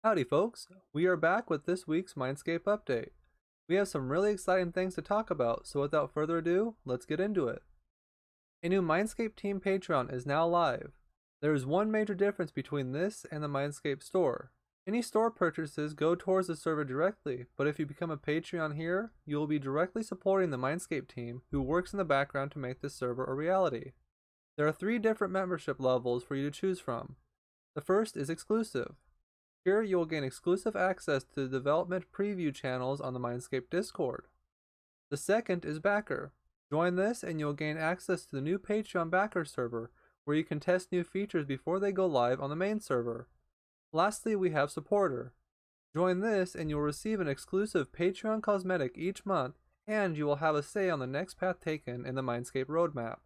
Howdy folks, we are back with this week's MineScape update. We have some really exciting things to talk about, so without further ado, let's get into it. A new MineScape team Patreon is now live. There is one major difference between this and the MineScape store. Any store purchases go towards the server directly, but if you become a Patreon here, you will be directly supporting the MineScape team who works in the background to make this server a reality. There are 3 different membership levels for you to choose from. The first is exclusive. Here you will gain exclusive access to the development preview channels on the MineScape Discord. The second is Backer. Join this and you'll gain access to the new Patreon Backer server, where you can test new features before they go live on the main server. Lastly, we have Supporter. Join this and you'll receive an exclusive Patreon cosmetic each month, and you will have a say on the next path taken in the MineScape roadmap.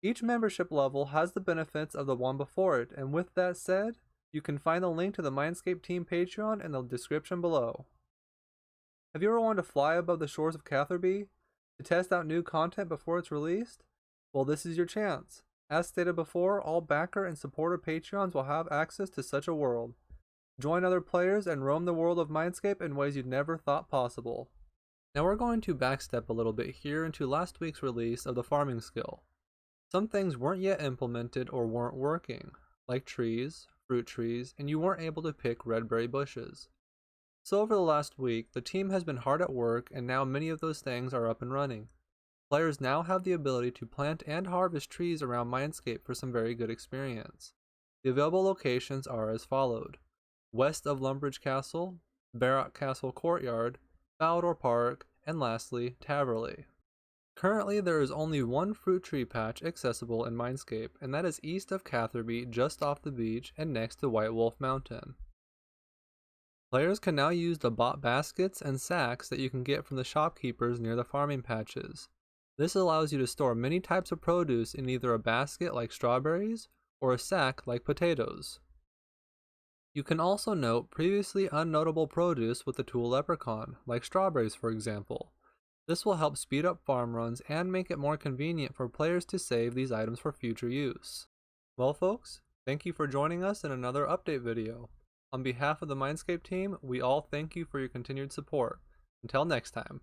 Each membership level has the benefits of the one before it, and with that said, you can find the link to the MineScape team Patreon in the description below. Have you ever wanted to fly above the shores of Catherby to test out new content before it's released? Well, this is your chance. As stated before, all backer and supporter Patreons will have access to such a world. Join other players and roam the world of MineScape in ways you'd never thought possible. Now we're going to backstep a little bit here into last week's release of the farming skill. Some things weren't yet implemented or weren't working, like trees, fruit trees, and you weren't able to pick red berry bushes. So over the last week, the team has been hard at work, and now many of those things are up and running. Players now have the ability to plant and harvest trees around MineScape for some very good experience. The available locations are as followed: west of Lumbridge Castle, Barrock Castle Courtyard, Baldor Park, and lastly, Taverley. Currently, there is only one fruit tree patch accessible in MineScape, and that is east of Catherby, just off the beach and next to White Wolf Mountain. Players can now use the bought baskets and sacks that you can get from the shopkeepers near the farming patches. This allows you to store many types of produce in either a basket like strawberries or a sack like potatoes. You can also note previously unnotable produce with the tool Leprechaun, like strawberries for example. This will help speed up farm runs and make it more convenient for players to save these items for future use. Well folks, thank you for joining us in another update video. On behalf of the MineScape team, we all thank you for your continued support. Until next time.